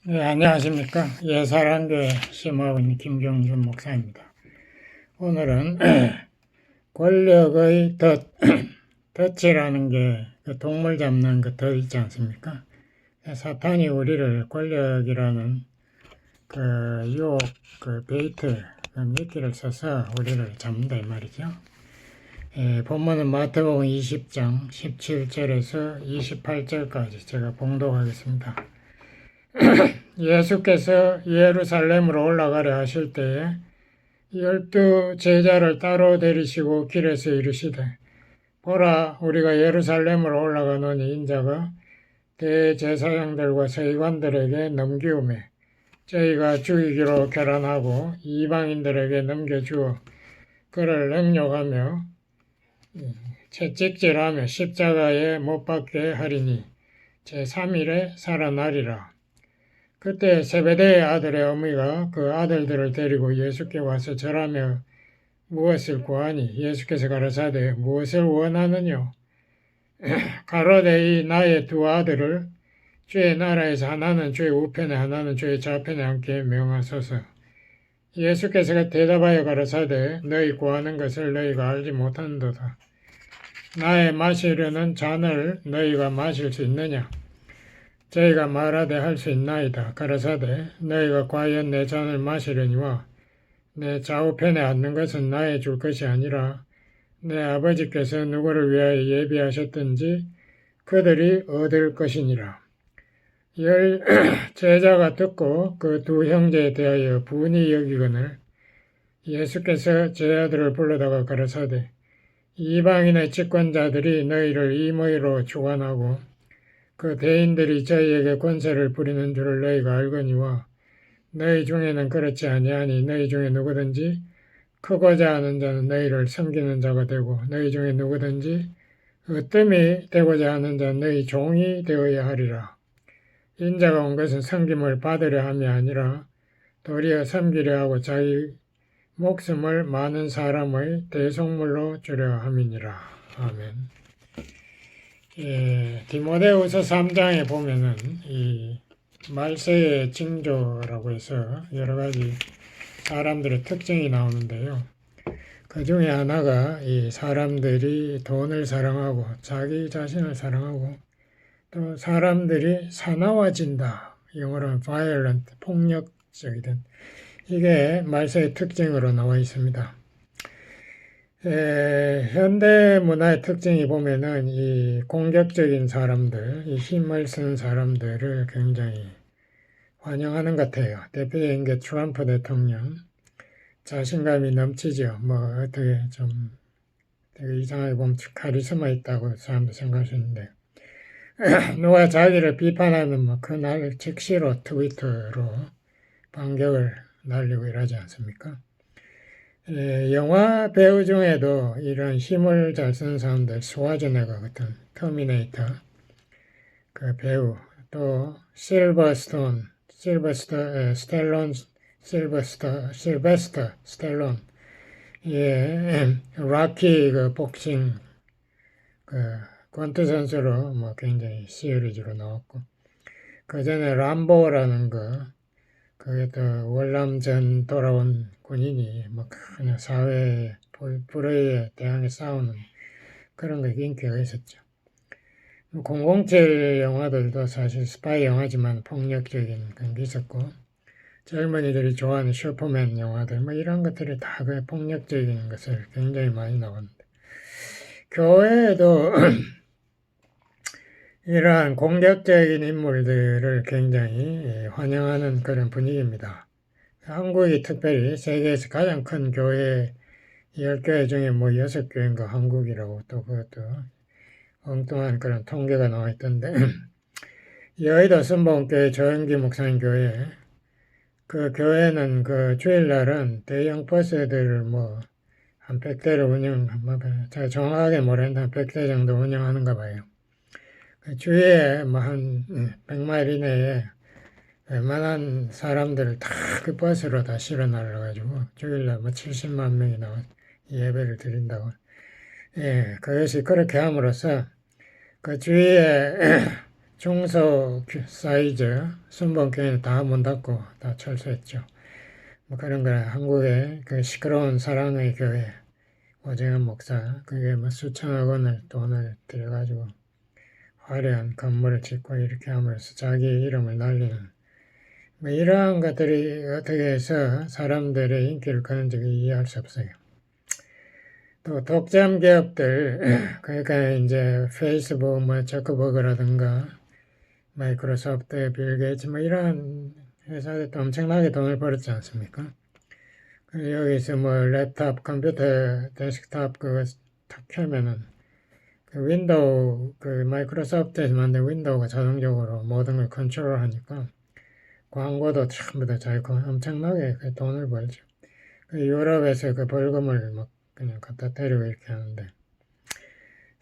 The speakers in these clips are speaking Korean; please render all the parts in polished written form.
네, 안녕하십니까. 예사랑교회 심호하고 있는 김경준 목사입니다. 오늘은 권력의 덫이라는 게 그 동물 잡는 그 덫 있지 않습니까? 사탄이 우리를 권력이라는 그 유혹, 그 베이트, 그 미끼를 써서 우리를 잡는다 이 말이죠. 본문은 마태복음 20장 17절에서 28절까지 제가 봉독하겠습니다. 예수께서 예루살렘으로 올라가려 하실 때에 12 제자를 따로 데리시고 길에서 이르시되 보라 우리가 예루살렘으로 올라가노니 인자가 대제사장들과 서기관들에게 넘기우매 저희가 죽이기로 결단하고 이방인들에게 넘겨주어 그를 능욕하며 채찍질하며 십자가에 못 박게 하리니 제3일에 살아나리라. 그때 세베대의 아들의 어머니가 그 아들들을 데리고 예수께 와서 절하며 무엇을 구하니 예수께서 가라사대 무엇을 원하느냐 가로되 이 나의 두 아들을 주의 나라에서 하나는 주의 우편에 하나는 주의 좌편에 앉게 명하소서. 예수께서 대답하여 가라사대 너희 구하는 것을 너희가 알지 못한도다. 나의 마시려는 잔을 너희가 마실 수 있느냐? 저희가 말하되 할 수 있나이다. 가라사대 너희가 과연 내 잔을 마시려니와 내 좌우편에 앉는 것은 나의 줄 것이 아니라 내 아버지께서 누구를 위하여 예비하셨든지 그들이 얻을 것이니라. 제자가 듣고 그 두 형제에 대하여 분이 여기거늘 예수께서 제자들을 불러다가 가라사대 이방인의 집권자들이 너희를 임의로 주관하고 그 대인들이 저희에게 권세를 부리는 줄을 너희가 알거니와 너희 중에는 그렇지 아니하니 너희 중에 누구든지 크고자 하는 자는 너희를 섬기는 자가 되고 너희 중에 누구든지 으뜸이 되고자 하는 자는 너희 종이 되어야 하리라. 인자가 온 것은 섬김을 받으려 함이 아니라 도리어 섬기려 하고 자기 목숨을 많은 사람의 대속물로 주려 함이니라. 아멘. 디모데후서 3장에 보면은 이 말세의 징조라고 해서 여러 가지 사람들의 특징이 나오는데요. 그 중에 하나가 이 사람들이 돈을 사랑하고 자기 자신을 사랑하고 또 사람들이 사나워진다. 영어로는 violent, 폭력적이든 이게 말세의 특징으로 나와 있습니다. 현대 문화의 특징이 보면은 이 공격적인 사람들, 이 힘을 쓰는 사람들을 굉장히 환영하는 것 같아요. 대표적인 게 트럼프 대통령. 자신감이 넘치죠. 뭐 어떻게 좀 되게 이상하게 보면 카리스마 있다고 사람들 생각할 수 있는데 누가 자기를 비판하면 뭐 그날 즉시로 트위터로 반격을 날리고 이러지 않습니까? 영화 배우 중에도 이런 힘을 잘 쓰는 사람들, 스와제네거 같은 터미네이터 그 배우, 또 실버스터 스텔론, 락키 그 복싱 그 권투 선수로 뭐 굉장히 시리즈로 나왔고 그 전에 람보라는 거 그게 또 월남전 돌아온 군인이 뭐 그냥 사회 불의에 대항해 싸우는 그런 게 인기가 있었죠. 007 영화들도 사실 스파이 영화지만 폭력적인 그런 게 있었고 젊은이들이 좋아하는 슈퍼맨 영화들 뭐 이런 것들이 다 그 폭력적인 것을 굉장히 많이 나오는데 교회에도 이러한 공격적인 인물들을 굉장히 환영하는 그런 분위기입니다. 한국이 특별히 세계에서 가장 큰 교회 10교회 중에 뭐 6교회인가 한국이라고 또 그것도 엉뚱한 그런 통계가 나와 있던데 여의도 순복음교회 조영기 목사님 교회 그 교회는 그 주일날은 대형 버스들을 뭐 한 100대를 제가 정확하게 모르겠는데 한 100대 정도 운영하는가 봐요. 그 주위에 뭐 한 100마일 이내에 웬만한 사람들을 다 그 버스로 다 실어 날라가지고 주일날 뭐 70만 명이 나와 예배를 드린다고. 그것이 그렇게 함으로써 그 주위에 중소 사이즈 순번교회는 다 문 닫고 다 철수했죠. 뭐 그런 거라 한국의 그 시끄러운 사랑의 교회 오재현 목사 그게 뭐 수천억 원을 돈을 들여가지고 화려한 건물을 짓고 이렇게 함으로써 자기 이름을 날리는 뭐 이러한 것들이 어떻게 해서 사람들의 인기를 끄는지 이해할 수 없어요. 또 독점 기업들 그러니까 이제 페이스북 뭐 저커버그라든가 마이크로소프트 빌 게이츠 뭐 이런 회사들도 엄청나게 돈을 벌었지 않습니까? 여기서 뭐 랩탑 컴퓨터 데스크탑 그거 탁 켜면은 그 윈도우 그 마이크로소프트에서 만든 윈도우가 자동적으로 모든 걸 컨트롤하니까 광고도 전부 다 잘 엄청나게 그 돈을 벌죠. 그 유럽에서 그 벌금을 막 그냥 갖다 때리고 이렇게 하는데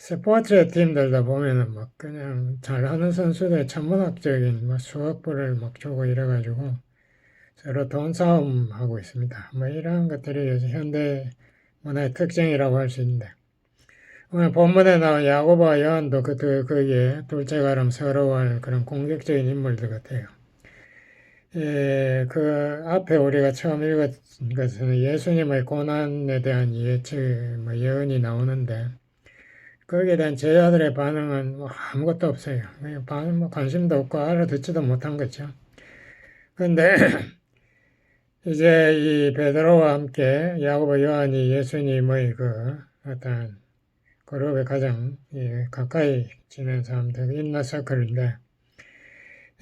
스포츠 팀들도 보면은 막 그냥 잘하는 선수들 천문학적인 뭐 수억불을 막 주고 이래가지고 서로 돈 싸움 하고 있습니다. 뭐 이런 것들이 요즘 현대 문화의 특징이라고 할 수 있는데 오늘 본문에 나온 야고보와 요한도 거기에 둘째가람 서러워할 그런 공격적인 인물들 같아요. 예, 그 앞에 우리가 처음 읽은 것은 예수님의 고난에 대한 예측, 뭐 예언이 나오는데 거기에 대한 제자들의 반응은 뭐 아무것도 없어요. 뭐 관심도 없고 알아듣지도 못한 거죠. 근데 이제 이 베드로와 함께 야고보 요한이 예수님의 그 어떤 그룹에 가장 가까이 지낸 사람들 인너서클인데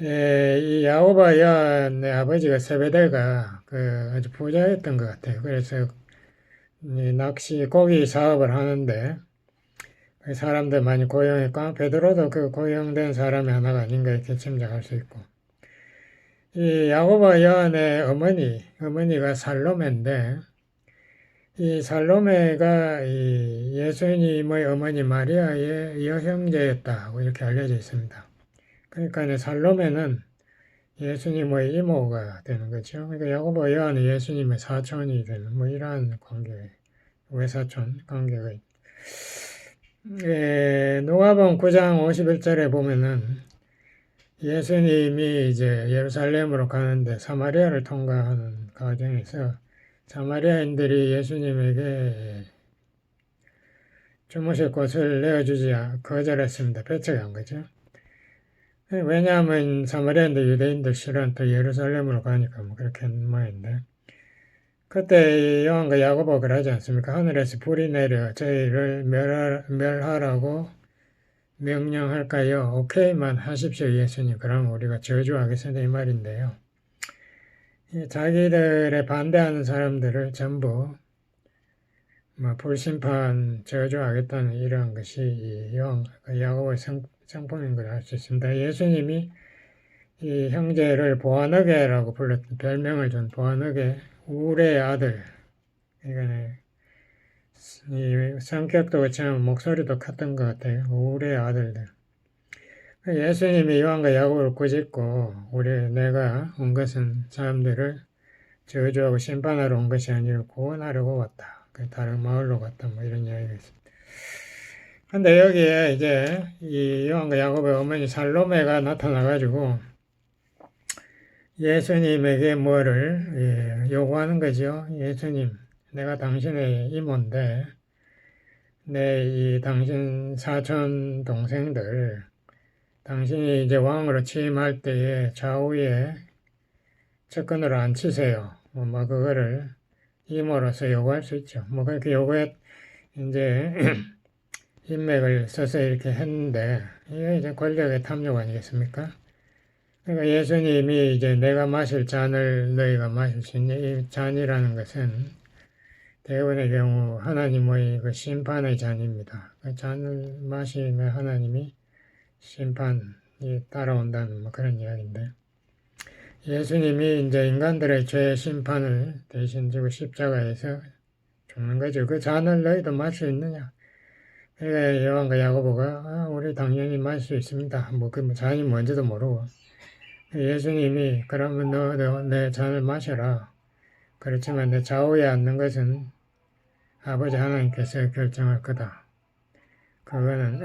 이 야고보 요한의 아버지가 세베대가 그 아주 부자였던 것 같아요. 그래서 낚시 고기 사업을 하는데 사람들 많이 고용했고 베드로도 그 고용된 사람의 하나가 아닌가 이렇게 짐작할 수 있고 이 야고보 요한의 어머니가 살로메인데 이 살로메가 이 예수님의 어머니 마리아의 여형제였다고 이렇게 알려져 있습니다. 그러니까 살로메는 예수님의 이모가 되는 거죠. 그러니까 야고보 요한은 예수님의 사촌이 되는 뭐 이러한 관계, 외사촌 관계가 있. 누가복음 9장 51절에 보면은 예수님이 이제 예루살렘으로 가는데 사마리아를 통과하는 과정에서 사마리아인들이 예수님에게 주무실 곳을 내어주지 거절했습니다. 배척한 거죠. 왜냐하면 사마리아인들 유대인들 싫어한 또 예루살렘으로 가니까 뭐 그렇게 한 모양인데 그때 요한과 야고보가 그러지 않습니까? 하늘에서 불이 내려 저희를 멸하라고 명령할까요? 오케이만 하십시오 예수님. 그럼 우리가 저주하겠습니다 이 말인데요. 자기들의 반대하는 사람들을 전부 뭐 불심판 저주하겠다는 이런 것이 야고보의 성품인 걸 알 수 있습니다. 예수님이 이 형제를 보아너게라고 불렀던 별명을 준 보아너게 우레의 아들. 이거는 이 성격도 그렇지만 목소리도 컸던 것 같아요. 우레의 아들들. 예수님이 요한과 야고보를 꾸짖고 내가 온 것은 사람들을 저주하고 심판하러 온 것이 아니라 구원하려고 왔다. 다른 마을로 갔다. 뭐 이런 이야기가 있습니다. 근데 여기에 이제 이 요한과 야고보의 어머니 살로메가 나타나가지고 예수님에게 뭐를 요구하는 거죠. 예수님, 내가 당신의 이모인데 내 당신 사촌 동생들 당신이 이제 왕으로 취임할 때에 좌우에 측근으로 앉히세요. 뭐 그거를 이모로서 요구할 수 있죠. 뭐 그렇게 요구해 이제 인맥을 써서 이렇게 했는데 이게 이제 권력의 탐욕 아니겠습니까? 그러니까 예수님이 이제 내가 마실 잔을 너희가 마실 수 있는 이 잔이라는 것은 대부분의 경우 하나님의 그 심판의 잔입니다. 그 잔을 마시면 하나님이 심판이 따라온다는 뭐 그런 이야기인데 예수님이 이제 인간들의 죄 심판을 대신 지고 십자가에서 죽는 거죠. 그 잔을 너희도 마실 수 있느냐? 그러니까 요한과 야고보가 우리 당연히 마실 수 있습니다. 뭐 그 잔이 뭔지도 모르고 예수님이 그러면 너 내 잔을 마셔라. 그렇지만 내 좌우에 앉는 것은 아버지 하나님께서 결정할 거다. 그거는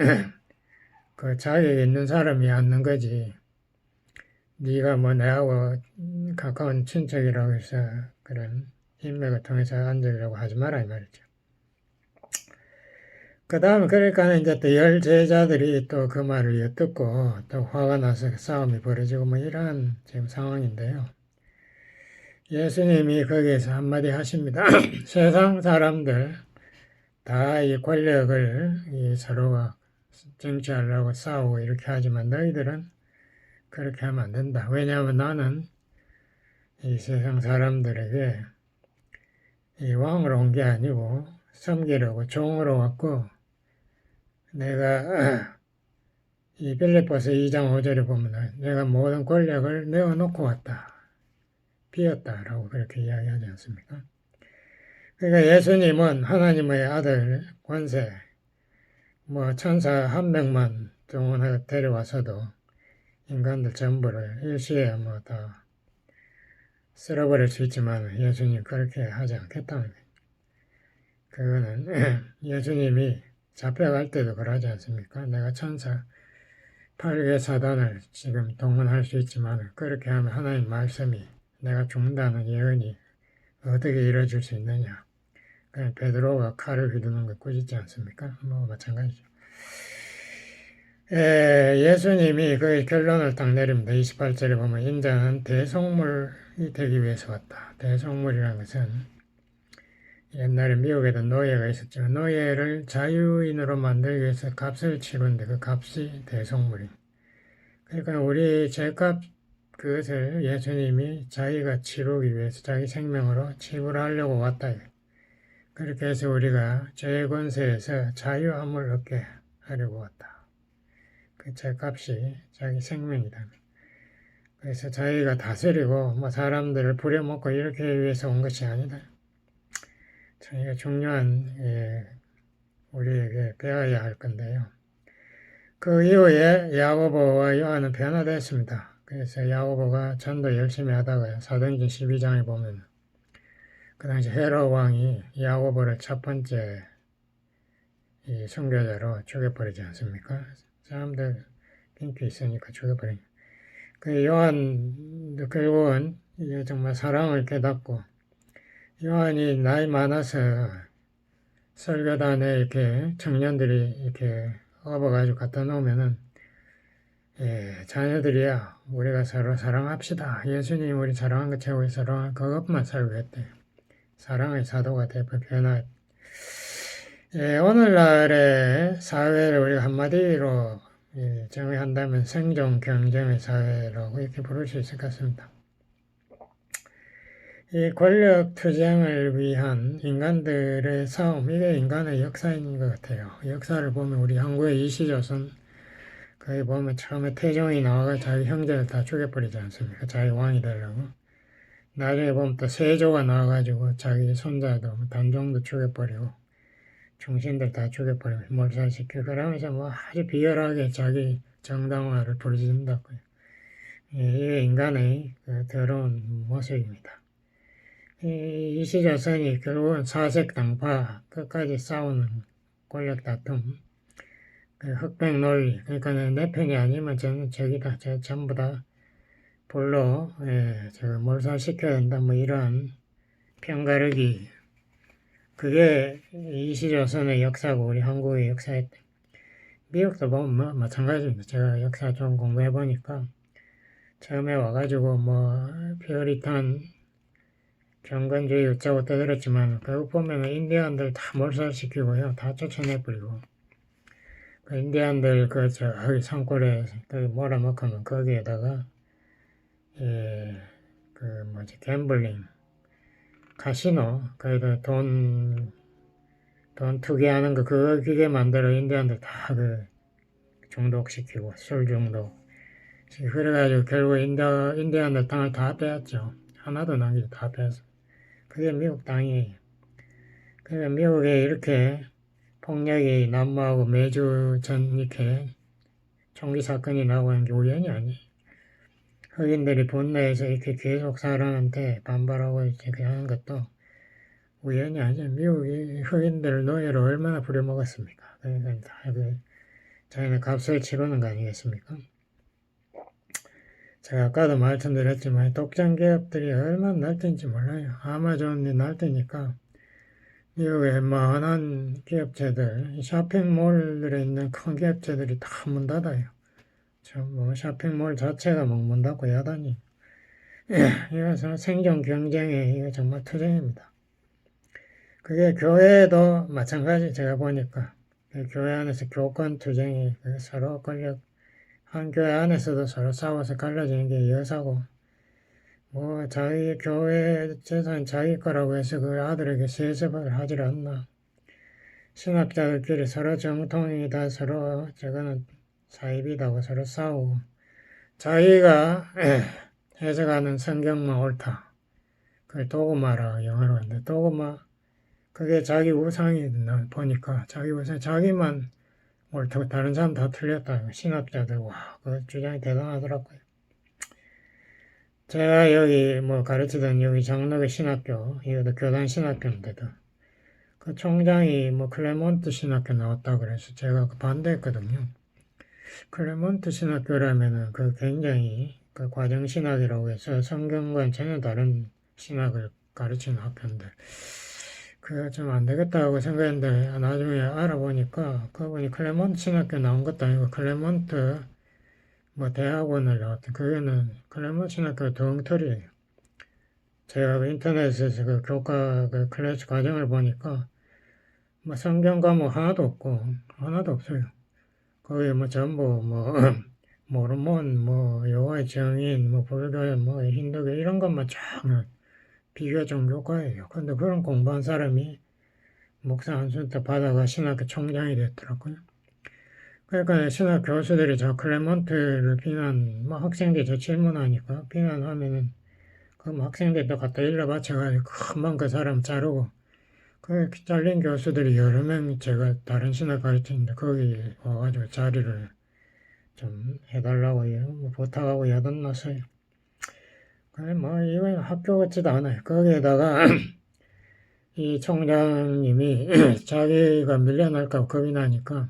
그 자격 있는 사람이 앉는 거지. 네가 뭐 내하고 가까운 친척이라고 해서 그런 인맥을 통해서 앉으려고 하지 마라 이 말이죠. 그 다음에 그러니까 이제 또 열 제자들이 또 그 말을 엿듣고 또 화가 나서 싸움이 벌어지고 뭐 이러한 지금 상황인데요. 예수님이 거기에서 한마디 하십니다. 세상 사람들 다 이 권력을 이 서로가 쟁취하려고 싸우고 이렇게 하지만 너희들은 그렇게 하면 안 된다. 왜냐하면 나는 이 세상 사람들에게 이 왕으로 온 게 아니고 섬기려고 종으로 왔고 내가 이 빌립보서 2장 5절에 보면 내가 모든 권력을 내어놓고 왔다. 비었다라고 그렇게 이야기하지 않습니까? 그러니까 예수님은 하나님의 아들 권세 뭐 천사 한 명만 동원해 데려와서도 인간들 전부를 일시에 뭐 다 쓸어버릴 수 있지만 예수님 그렇게 하지 않겠다는 거예요. 그거는 예수님이 잡혀갈 때도 그러지 않습니까? 내가 천사 8개 사단을 지금 동원할 수 있지만 그렇게 하면 하나님 말씀이 내가 죽는다는 예언이 어떻게 이루어질 수 있느냐. 그냥 베드로가 칼을 휘두는 거 꾸짖지 않습니까? 뭐 마찬가지죠. 예수님이 그 결론을 딱 내립니다. 28절에 보면 인자는 대속물이 되기 위해서 왔다. 대속물이라는 것은 옛날에 미국에도 노예가 있었지만 노예를 자유인으로 만들기 위해서 값을 치르는데 그 값이 대속물입니다. 그러니까 우리 죄값 그것을 예수님이 자기가 치르기 위해서 자기 생명으로 지불하려고 왔다. 그렇게 해서 우리가 죄의 권세에서 자유함을 얻게 하려고 왔다. 그 죄값이 자기 생명이다. 그래서 자기가 다스리고 뭐 사람들을 부려먹고 이렇게 위해서 온 것이 아니다. 자기가 중요한 우리에게 배워야 할 건데요. 그 이후에 야고보와 요한은 변화됐습니다. 그래서 야고보가 전도 열심히 하다가 사도행전 12장에 보면 그 당시 헤롯 왕이 야고보를 첫 번째 이 선교자로 죽여버리지 않습니까? 사람들 인기 있으니까 죽여버린. 그 요한도 결국은 이제 정말 사랑을 깨닫고 요한이 나이 많아서 설교단에 이렇게 청년들이 이렇게 업어가지고 갖다 놓으면은 자녀들이야 우리가 서로 사랑합시다. 예수님 우리 사랑한 것 최고의 사랑 그것만 살고 했대. 사랑의 사도가 되고 변화. 오늘날의 사회를 우리가 한마디로 정의한다면 생존 경쟁의 사회라고 이렇게 부를 수 있을 것 같습니다. 이 권력 투쟁을 위한 인간들의 싸움, 이게 인간의 역사인 것 같아요. 역사를 보면 우리 한국의 이시조선 거기 보면 처음에 태종이 나와가 자기 형제를 다 죽여버리지 않습니까? 자기 왕이 되려고. 나중에 보면 또 세조가 나와가지고 자기 손자도 단종도 죽여버리고 중신들 다 죽여버리고 몰살시키고 그러면서 뭐 아주 비열하게 자기 정당화를 부르짖는다고요. 이게 인간의 그 더러운 모습입니다. 이 시조선이 결국은 사색 당파 끝까지 싸우는 권력 다툼, 그 흑백 논리, 그러니까 내 편이 아니면 저는 저기다, 저 전부 다 볼로 몰살시켜야 된다, 뭐 이러한 편가르기, 그게 이 시조선의 역사고 우리 한국의 역사였다. 미국도 보면 뭐 마찬가지입니다. 제가 역사 좀 공부해 보니까 처음에 와가지고 뭐 퓨리탄 경건주의 어쩌고 떠들었지만 결국 보면 인디안들 다 몰살시키고요. 다 쫓아내버리고 그 인디안들 그 저기 산골에 몰아넣으면 거기에다가 그 뭐지 갬블링 카시노 거기다 돈 투기하는 거 그거 기계 만들어 인디안들 다 그 중독시키고 술 중독 그래가지고 결국 인디안들 땅을 다 빼앗죠. 하나도 남기고 다 빼앗어. 그게 미국 땅이에요. 그러니까 미국에 이렇게 폭력이 난무하고 매주 전 이렇게 총기 사건이 나오고 하는 게 우연이 아니에요. 흑인들이 본내에서 이렇게 계속 사람한테 반발하고 이렇게 하는 것도 우연이 아니에요. 미국이 흑인들을 노예로 얼마나 부려먹었습니까? 그러니까 다 그 자기네 값을 치르는 거 아니겠습니까? 제가 아까도 말씀드렸지만 독점 기업들이 얼마나 날뛰는지 몰라요. 아마존이 날뛰니까 미국의 많은 기업체들, 쇼핑몰들에 있는 큰 기업체들이 다 문 닫아요. 뭐 쇼핑몰 자체가 막 문 닫고 야단이. 이래서 생존 경쟁에 이거 정말 투쟁입니다. 그게 교회도 마찬가지. 제가 보니까 교회 안에서 교권 투쟁이 서로 한 교회 안에서도 서로 싸워서 갈라지는 게 여사고, 뭐 자기 교회 재산 자기 거라고 해서 그 아들에게 세습을 하질 않나. 신학자들끼리 서로 정통이다, 서로 저거는 사입이다고 서로 싸우고, 자기가 해석하는 성경만 옳다. 그걸 도그마라 영어로 하는데, 도그마 그게 자기 우상이 보니까 자기 우상 자기만 옳다고 다른 사람 다 틀렸다. 신학자들 와, 그 주장이 대단하더라고요. 제가 여기 뭐 가르치던 여기 장로교 신학교, 이것도 교단 신학교인데도 그 총장이 뭐 클레몬트 신학교 나왔다 그래서 제가 반대했거든요. 클레몬트 신학교라면은 그 굉장히 그 과정 신학이라고 해서 성경과는 전혀 다른 신학을 가르치는 학교인데 그게 좀 안 되겠다고 생각했는데 나중에 알아보니까 그분이 클레몬트 신학교 나온 것도 아니고 클레몬트 뭐 대학원을 나왔던 그게는 클레몬트 신학교 덩터리예요. 제가 인터넷에서 그 교과 그 클래스 과정을 보니까 뭐 성경 과목 하나도 없어요. 거기 뭐 전부 뭐 모르몬 뭐 여호와의 증인 뭐 불교 뭐 힌두교 이런 것만 쫙 비교 종교과예요. 근데 그런 공부한 사람이 목사 한순터 받아가 신학교 총장이 됐더라고요. 그러니까 신학 교수들이 저 클레몬트를 뭐 학생들 저 질문하니까 비난하면은 그럼 학생들도 갖다 일러 바쳐가지고 금방 그 사람 자르고 그 잘린 교수들이 여러 명 제가 다른 신학 가르치는데 거기 와가지고 자리를 좀 해달라고 뭐 부탁하고 야단났어요. 그래 뭐 이건 학교 같지도 않아요. 거기에다가 이 총장님이 자기가 밀려날까 겁이 나니까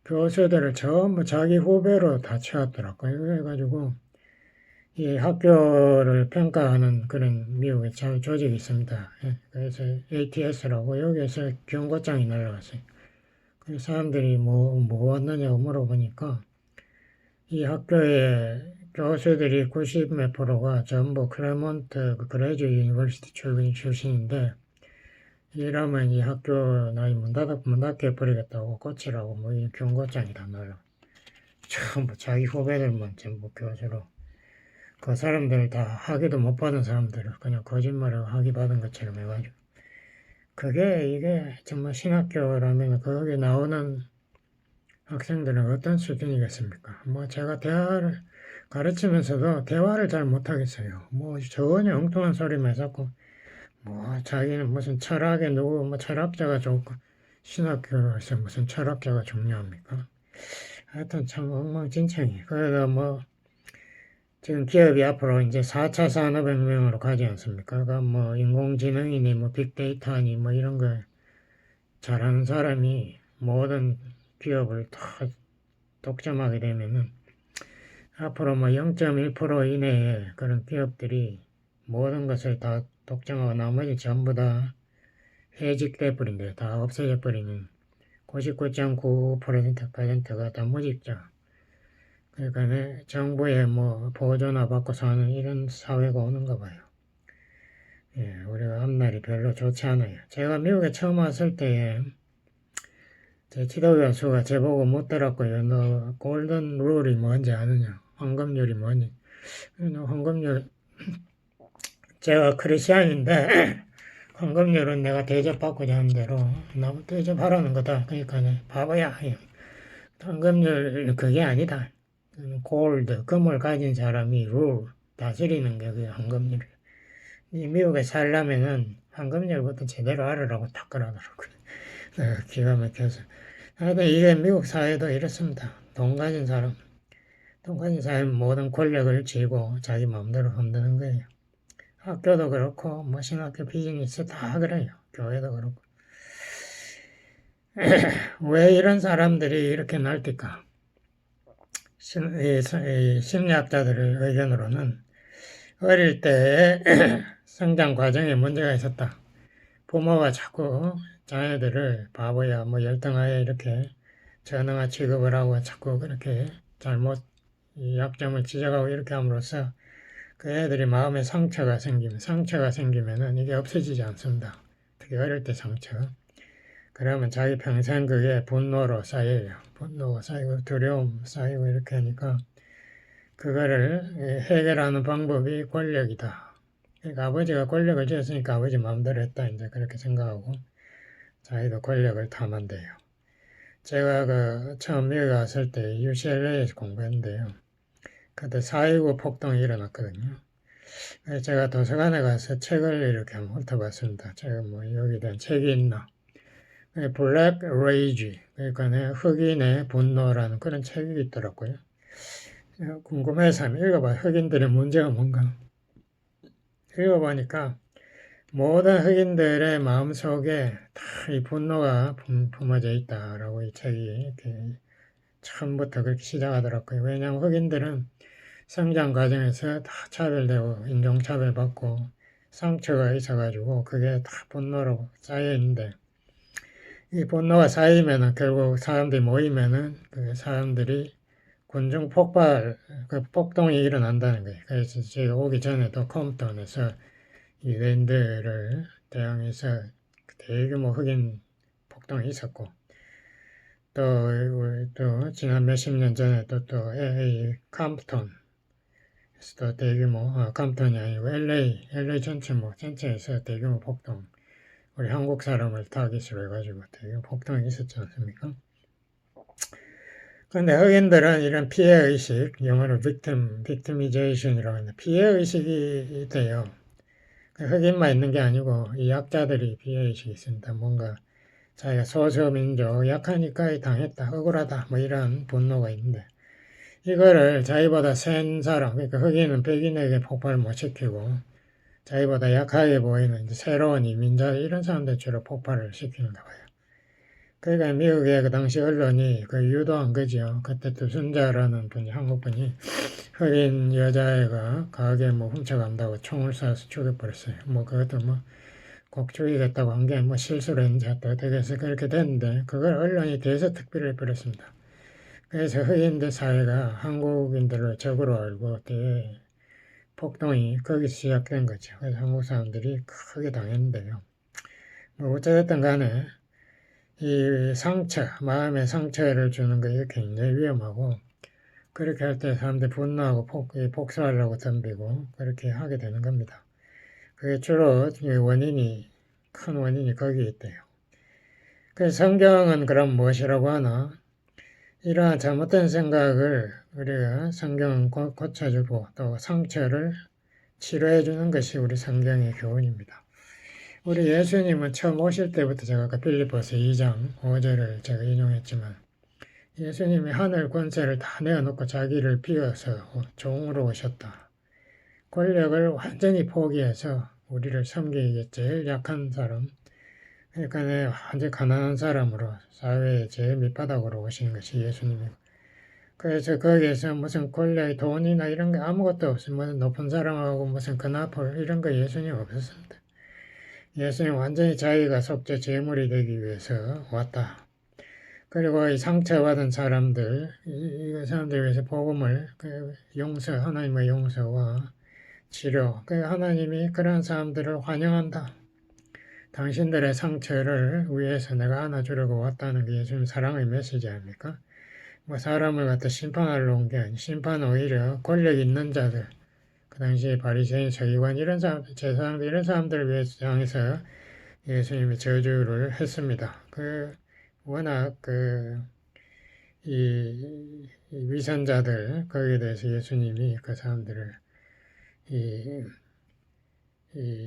교수들을 전부 자기 후배로 다 채웠더라고요. 그래가지고 이 학교를 평가하는 그런 미국의 조직이 있습니다. 그래서 ATS라고 여기에서 경고장이 날라왔어요. 그래서 사람들이 뭐 왔느냐고 물어보니까 이 학교의 교수들이 90몇 프로가 전부 클레몬트 그레이저 유니버시티 출신인데 이러면 이 학교 나이 문 닫게 해버리겠다고 고치라고 뭐 이 경고장이 다 날라. 전부 자기 후배들만 전부 교수로. 그 사람들 다 학위도 못 받은 사람들을 그냥 거짓말을 학위 받은 것처럼 해가지고. 이게 정말 신학교라면 거기 나오는 학생들은 어떤 수준이겠습니까? 뭐 제가 대화를 가르치면서도 대화를 잘 못하겠어요. 뭐 전혀 엉뚱한 소리만 자꾸 뭐 자기는 무슨 철학에 누구 뭐 철학자가 좋고 신학교에서 무슨 철학자가 중요합니까? 하여튼 참 엉망진창이에요. 그래서 뭐 지금 기업이 앞으로 이제 4차 산업혁명으로 가지 않습니까? 그러니까 뭐 인공지능이니 뭐 빅데이터니 뭐 이런 거 잘하는 사람이 모든 기업을 다 독점하게 되면은 앞으로 뭐 0.1% 이내에 그런 기업들이 모든 것을 다 독점하고 나머지 전부 다 해직돼 버린대요. 다 없어져 버리는 99.99%가 다 무직자. 그러니까 정부의 뭐 보조나 받고 사는 이런 사회가 오는가 봐요. 예, 우리가 앞날이 별로 좋지 않아요. 제가 미국에 처음 왔을 때에 제 지도 교수가 제보고 묻더라고요. 너 골든 룰이 뭔지 아느냐? 황금률이 뭔지. 황금률 제가 크리스천인데 황금률은 내가 대접받고자 하는 대로 너무 대접하라는 거다. 그러니까 바보야. 황금률 그게 아니다. 골드, 금을 가진 사람이 룰, 다스리는 게 그게 황금률. 이 미국에 살려면은 황금률부터 제대로 알으라고 딱 그러더라고요. 기가 막혀서. 하여튼 이게 미국 사회도 이렇습니다. 돈 가진 사람 모든 권력을 쥐고 자기 마음대로 흔드는 거예요. 학교도 그렇고 뭐 신학교 비즈니스 다 그래요. 교회도 그렇고. 왜 이런 사람들이 이렇게 날뛸까? 이 심리학자들의 의견으로는 어릴 때 성장 과정에 문제가 있었다. 부모가 자꾸 자녀들을 바보야, 뭐 열등하게 이렇게 전능화 취급을 하고 자꾸 그렇게 잘못 약점을 지적하고 이렇게 함으로써 그 애들이 마음에 상처가 생기면은 이게 없어지지 않습니다. 특히 어릴 때 상처. 그러면 자기 평생 그게 분노로 쌓여요. 분노가 쌓이고 두려움 쌓이고 이렇게 하니까 그거를 해결하는 방법이 권력이다. 그러니까 아버지가 권력을 쥐었으니까 아버지 마음대로 했다. 이제 그렇게 생각하고 자기도 권력을 탐한대요. 제가 처음 미국 갔을 때 UCLA에서 공부했는데요. 그때 4.19 폭동이 일어났거든요. 그래서 제가 도서관에 가서 책을 이렇게 한번 훑어봤습니다. 제가 뭐 여기에 대한 책이 있나. 블랙 레이지, 그러니까 흑인의 분노라는 그런 책이 있더라고요. 궁금해서 한번 읽어봐. 흑인들의 문제가 뭔가. 읽어보니까 모든 흑인들의 마음속에 다 이 분노가 품어져 있다라고 이 책이 이렇게 처음부터 그렇게 시작하더라고요. 왜냐하면 흑인들은 성장 과정에서 다 차별되고 인종차별받고 상처가 있어가지고 그게 다 분노로 쌓여 있는데 이 분노가 쌓이면은 결국 사람들이 모이면은 그 사람들이 군중 폭발, 그 폭동이 일어난다는 거예요. 그래서 제가 오기 전에도 컴프톤에서 유대인들을 대항해서 대규모 흑인 폭동이 있었고 또 지난 몇십 년 전에도 또 LA 컴프톤 또 대규모 컴프톤이 아니고 LA 전체에서 대규모 폭동 우리 한국 사람을 타깃으로 해가지고 대규모 폭동이 있었지 않습니까? 근데 흑인들은 이런 피해의식, 영어로 victimization이라고 하는데 피해의식이 있대요. 흑인만 있는 게 아니고 이 약자들이 피해의식이 있습니다. 뭔가 자기가 소수민족 약하니까 당했다, 억울하다 뭐 이런 분노가 있는데 이거를 자기보다 센 사람, 그러니까 흑인은 백인에게 폭발을 못 시키고 자기보다 약하게 보이는 이제 새로운 이민자 이런 사람들 주로 폭발을 시키는가 봐요. 그러니까 미국의 그 당시 언론이 그 유도한 거죠. 그때 또 순자라는 분이 한국분이 흑인 여자애가 가게 뭐 훔쳐간다고 총을 쏴서 죽여버렸어요. 뭐 그것도 뭐 꼭 죽이겠다고 한 게 뭐 실수로 했는지 어떻게 해서 그렇게 됐는데 그걸 언론이 대서특필을 해버렸습니다. 그래서 흑인들 사회가 한국인들을 적으로 알고 폭동이 거기서 시작된 거죠. 그래서 한국 사람들이 크게 당했는데요. 뭐 어쨌든 간에 이 마음의 상처를 주는 게 굉장히 위험하고 그렇게 할 때 사람들이 분노하고 복수하려고 덤비고 그렇게 하게 되는 겁니다. 그게 주로 큰 원인이 거기에 있대요. 그래서 성경은 그럼 무엇이라고 하나? 이러한 잘못된 생각을 우리가 성경은 고쳐주고 또 상처를 치료해주는 것이 우리 성경의 교훈입니다. 우리 예수님은 처음 오실 때부터 제가 아까 빌립보서 2장 5절을 제가 인용했지만 예수님이 하늘 권세를 다 내어놓고 자기를 비워서 종으로 오셨다. 권력을 완전히 포기해서 우리를 섬기기 제일 약한 사람, 그러니까 완전 가난한 사람으로 사회의 제일 밑바닥으로 오신 것이 예수님이고 그래서 거기에서 무슨 권력, 돈이나 이런 게 아무것도 없습니다. 높은 사람하고 무슨 근화풀 이런 거 예수님 없었습니다. 예수님 완전히 자기가 속죄 제물이 되기 위해서 왔다. 그리고 이 상처받은 사람들, 이 사람들 위해서 복음을, 하나님의 용서와 치료, 하나님이 그런 사람들을 환영한다. 당신들의 상처를 위해서 내가 안아주려고 왔다는 게 예수님 사랑의 메시지 아닙니까? 뭐 사람을 갖다 심판하러 온 게 아니고 심판은 오히려 권력 있는 자들, 그 당시에 바리새인, 서기관 이런 사람들, 제사장들 이런 사람들을 위해서 향해서 예수님이 저주를 했습니다. 워낙 이 위선자들 거기에 대해서 예수님이 그 사람들을 이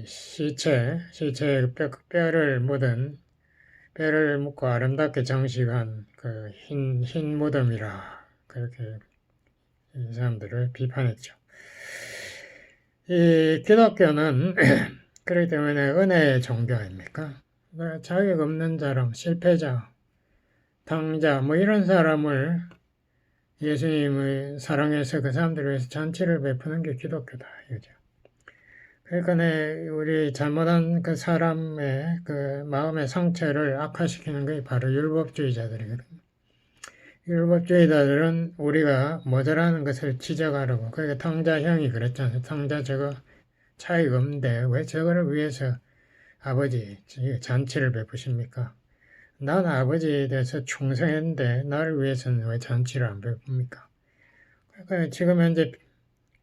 시체에 뼈를 묻고 아름답게 장식한 그 흰 무덤이라 그렇게 이 사람들을 비판했죠. 이 기독교는 그렇기 때문에 은혜의 종교 아닙니까? 자격 없는 사람, 실패자, 당자 뭐 이런 사람을 예수님의 사랑해서 그 사람들을 위해서 잔치를 베푸는 게 기독교다 이거죠. 그러니까 우리 잘못한 그 사람의 그 마음의 상처를 악화시키는 게 바로 율법주의자들이거든요. 율법주의자들은 우리가 모자라는 것을 지적하려고, 그러니까 탕자 형이 그랬잖아요. 탕자 저거 차이가 없는데 왜 저거를 위해서 아버지 잔치를 베푸십니까? 난 아버지에 대해서 충성했는데 나를 위해서는 왜 잔치를 안 베풉니까? 그러니까 지금 현재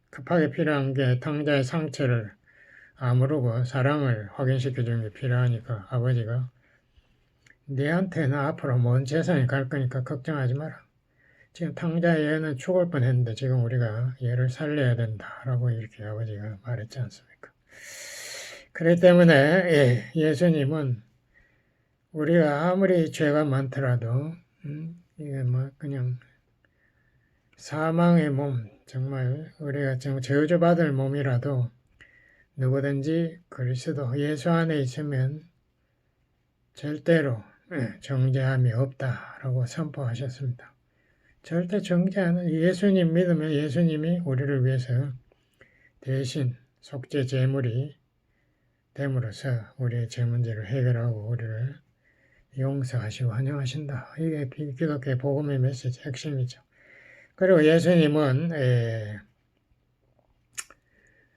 급하게 필요한 게 탕자의 상처를 아무르고 사랑을 확인시켜 주는 게 필요하니까 아버지가 네한테는 앞으로 먼 재산이 갈 거니까 걱정하지 마라. 지금 탕자 얘는 죽을 뻔했는데 지금 우리가 얘를 살려야 된다라고 이렇게 아버지가 말했지 않습니까? 그렇기 때문에 예수님은 우리가 아무리 죄가 많더라도 이게 뭐 그냥 사망의 몸, 정말 우리가 지금 저주받을 몸이라도 누구든지 그리스도 예수 안에 있으면 절대로 정죄함이 없다라고 선포하셨습니다. 절대 정죄하는, 예수님 믿으면 예수님이 우리를 위해서 대신 속죄 제물이 됨으로써 우리의 죄 문제를 해결하고 우리를 용서하시고 환영하신다. 이게 기독교의 복음의 메시지 핵심이죠. 그리고 예수님은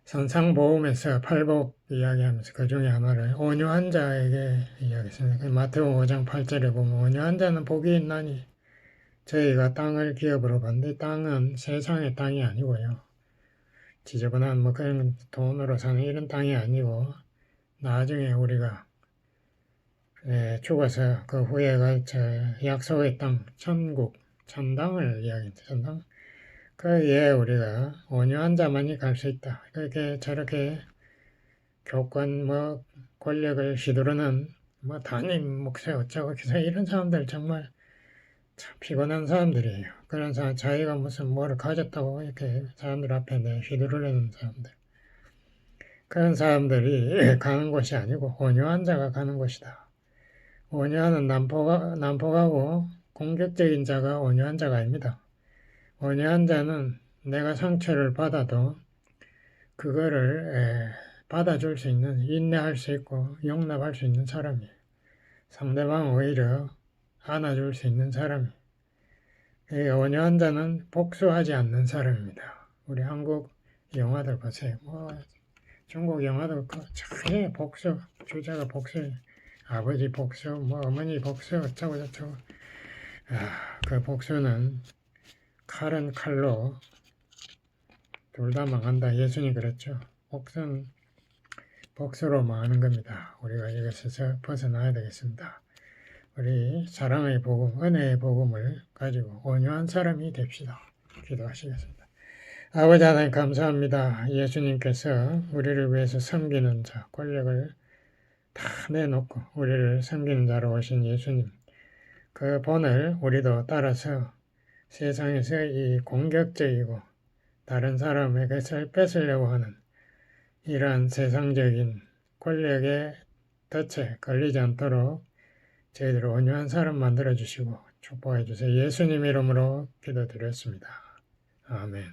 선상보험에서 팔복 이야기하면서 그 중에 하나를 온유한 자에게 이야기했습니다. 마태복음 5장 8절에 보면 온유한 자는 복이 있나니 저희가 땅을 기업으로 받는데 땅은 세상의 땅이 아니고요. 지저분한 뭐 그런 돈으로 사는 이런 땅이 아니고 나중에 우리가 죽어서 그 후에 갈 약속의 땅, 천국, 천당을 이야기합니다. 천당. 거기에 우리가 온유한 자만이 갈 수 있다. 그렇게 저렇게 교권 뭐 권력을 휘두르는 뭐 담임 목사 어쩌고 해서 이런 사람들 정말 참 피곤한 사람들이에요. 그런 사람 자기가 무슨 뭐를 가졌다고 이렇게 사람들 앞에 휘두르려는 사람들. 그런 사람들이 가는 곳이 아니고 온유한 자가 가는 곳이다. 온유한 난폭하고 공격적인 자가 온유한 자가 아닙니다. 온유한 자는 내가 상처를 받아도 그거를 받아줄 수 있는, 인내할 수 있고 용납할 수 있는 사람이에요. 상대방 오히려 안아줄 수 있는 사람이에요. 온유한 자는 복수하지 않는 사람입니다. 우리 한국 영화들 보세요. 뭐 중국 영화도 참 복수, 주제가 복수, 아버지 복수, 뭐 어머니 복수 어쩌고 저쩌고. 그 복수는 칼은 칼로 둘 다 망한다. 예수님이 그랬죠. 복수는 복수로 망하는 겁니다. 우리가 이것에서 벗어나야 되겠습니다. 우리 사랑의 복음, 은혜의 복음을 가지고 온유한 사람이 됩시다. 기도하시겠습니다. 아버지 하나님 감사합니다. 예수님께서 우리를 위해서 섬기는 자, 권력을 다 내놓고 우리를 섬기는 자로 오신 예수님. 그 본을 우리도 따라서 세상에서 이 공격적이고 다른 사람의 것을 뺏으려고 하는 이러한 세상적인 권력의 덫에 걸리지 않도록 저희들을 온유한 사람 만들어주시고 축복해 주세요. 예수님 이름으로 기도드렸습니다. 아멘.